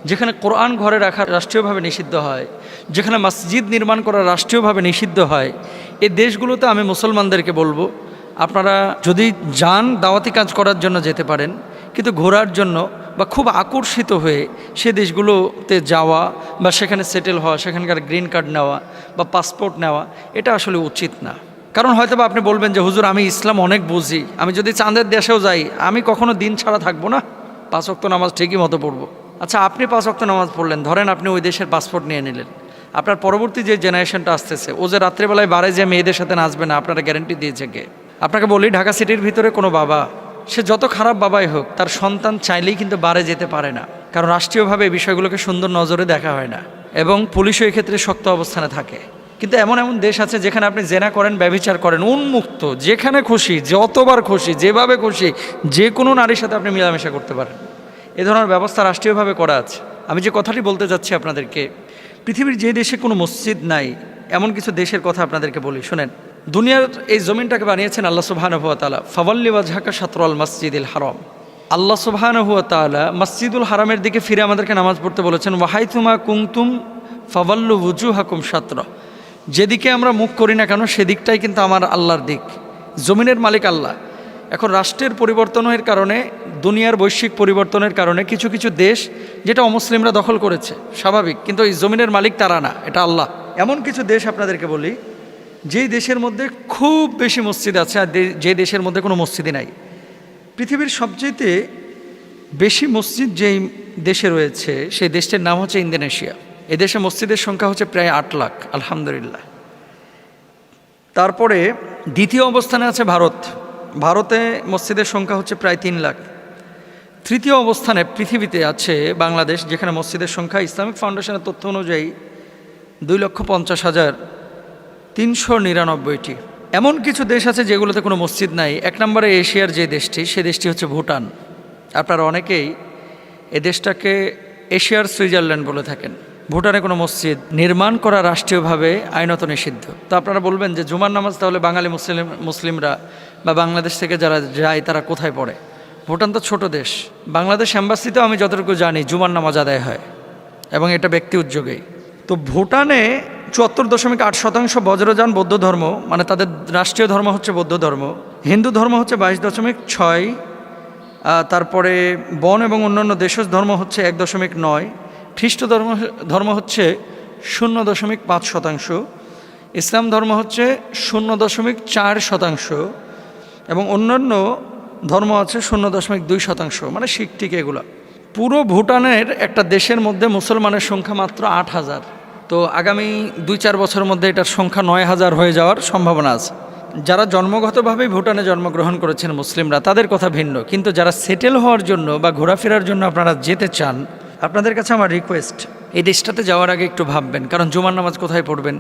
যেখানে কোরআন ঘরে রাখা রাষ্ট্রীয়ভাবে নিষিদ্ধ হয়, যেখানে মসজিদ নির্মাণ করা রাষ্ট্রীয়ভাবে নিষিদ্ধ হয়, এই দেশগুলোতে আমি মুসলমানদেরকে বলবো, আপনারা যদি যান দাওয়াতি কাজ করার জন্য যেতে পারেন, কিন্তু ঘোরার জন্য বা খুব আকর্ষিত হয়ে সে দেশগুলোতে যাওয়া বা সেখানে সেটেল হওয়া, সেখানকার গ্রিন কার্ড নেওয়া বা পাসপোর্ট নেওয়া, এটা আসলে উচিত না। কারণ হয়তো বা আপনি বলবেন যে হুজুর আমি ইসলাম অনেক বুঝি, আমি যদি চাঁদের দেশেও যাই আমি কখনো দিন ছাড়া থাকবো না, 5 ওয়াক্ত নামাজ ঠিকই মতো পড়বো। আচ্ছা, আপনি 5 ওয়াক্ত নামাজ পড়লেন, ধরেন আপনি ওই দেশের পাসপোর্ট নিয়ে নিলেন, আপনার পরবর্তী যে জেনারেশনটা আসতেছে ও যে রাত্রেবেলায় বারে যে মেয়েদের সাথে নাচবে না, আপনারা গ্যারেন্টি দিয়েছে কে? আপনাকে বলি, ঢাকা সিটির ভিতরে কোনো বাবা, সে যত খারাপ বাবাই হোক, তার সন্তান চাইলেই কিন্তু বারে যেতে পারে না, কারণ রাষ্ট্রীয়ভাবে এই বিষয়গুলোকে সুন্দর নজরে দেখা হয় না এবং পুলিশও এই ক্ষেত্রে শক্ত অবস্থানে থাকে। কিন্তু এমন এমন দেশ আছে যেখানে আপনি জেনা করেন, ব্যভিচার করেন, উন্মুক্ত, যেখানে খুশি, যতবার খুশি, যেভাবে খুশি, যে কোনো নারীর সাথে আপনি মেলামেশা করতে পারেন। এ ধরনের ব্যবস্থা রাষ্ট্রীয়ভাবে করা আছে। আমি যে কথাটি বলতে যাচ্ছি আপনাদেরকে, পৃথিবীর যে দেশে কোনো মসজিদ নাই এমন কিছু দেশের কথা আপনাদেরকে বলি, শোনেন। দুনিয়ার এই জমিনটাকে বানিয়েছেন আল্লাহ সুবহানাহু ওয়া তাআলা। ফাওয়াল্লি ওয়াজহাকা শাতরাল মাসজিদিল হারাম। আল্লাহ সুবহানাহু ওয়া তাআলা মসজিদুল হারামের দিকে ফিরে আমাদেরকে নামাজ পড়তে বলেছেন। ওয়াহাইতুমা কুনতুম ফাওয়াল্লু ওয়ুজুহাকুম শাতরা। যেদিকে আমরা মুখ করি না কেন সেদিকটাই কিন্তু আমার আল্লাহর দিক। জমিনের মালিক আল্লাহ। এখন রাষ্ট্রের পরিবর্তনের কারণে, দুনিয়ার বৈশ্বিক পরিবর্তনের কারণে কিছু কিছু দেশ যেটা অমুসলিমরা দখল করেছে, স্বাভাবিক, কিন্তু এই জমিনের মালিক তারা না, এটা আল্লাহ। এমন কিছু দেশ আপনাদেরকে বলি যেই দেশের মধ্যে খুব বেশি মসজিদ আছে আর যে দেশের মধ্যে কোনো মসজিদই নাই। পৃথিবীর সবচেয়ে বেশি মসজিদ যেই দেশে রয়েছে সেই দেশটির নাম হচ্ছে ইন্দোনেশিয়া। এই দেশে মসজিদের সংখ্যা হচ্ছে প্রায় 8 লাখ, আলহামদুলিল্লাহ। তারপরে দ্বিতীয় অবস্থানে আছে ভারত। ভারতে মসজিদের সংখ্যা হচ্ছে প্রায় 3 লাখ। তৃতীয় অবস্থানে পৃথিবীতে আছে বাংলাদেশ, যেখানে মসজিদের সংখ্যা ইসলামিক ফাউন্ডেশনের তথ্য অনুযায়ী 2,50,399টি। এমন কিছু দেশ আছে যেগুলোতে কোনো মসজিদ নাই। 1 নম্বরে এশিয়ার যে দেশটি, সে দেশটি হচ্ছে ভুটান। আপনারা অনেকেই এ দেশটাকে এশিয়ার সুইজারল্যান্ড বলে থাকেন। ভুটানে কোনো মসজিদ নির্মাণ করা রাষ্ট্রীয়ভাবে আইনত নিষিদ্ধ। তো আপনারা বলবেন যে জুমার নামাজ তাহলে বাঙালি মুসলিমরা বা বাংলাদেশ থেকে যারা যায় তারা কোথায় পড়ে? ভুটান তো ছোট দেশ। বাংলাদেশ অ্যাম্বাসিতেও আমি যতটুকু জানি জুমার নামাজ আদায় হয় এবং এটা ব্যক্তি উদ্যোগেই। তো ভুটানে 74.8% বজ্রযান বৌদ্ধ ধর্ম, মানে তাদের রাষ্ট্রীয় ধর্ম হচ্ছে বৌদ্ধ ধর্ম। হিন্দু ধর্ম হচ্ছে 22.6। তারপরে বন এবং অন্যান্য দেশজ ধর্ম হচ্ছে 1.9। খ্রিস্ট ধর্ম হচ্ছে 0.5%। ইসলাম ধর্ম হচ্ছে 0.4% এবং অন্যান্য ধর্ম আছে 0.2%, মানে শিখ টিক এগুলো। পুরো ভুটানের একটা দেশের মধ্যে মুসলমানের সংখ্যা মাত্র 8,000। তো আগামী 2-4 বছরের মধ্যে এটার সংখ্যা 9,000 হয়ে যাওয়ার সম্ভাবনা আছে। যারা জন্মগতভাবেই ভুটানে জন্মগ্রহণ করেছেন মুসলিমরা, তাদের কথা ভিন্ন, কিন্তু যারা সেটেল হওয়ার জন্য বা ঘোরাফেরার জন্য আপনারা যেতে চান, আপনাদের কাছে আমার রিকোয়েস্ট, এই দেশটাতে যাওয়ার আগে একটু ভাববেন। কারণ জুমার নামাজ কোথায় পড়বেন,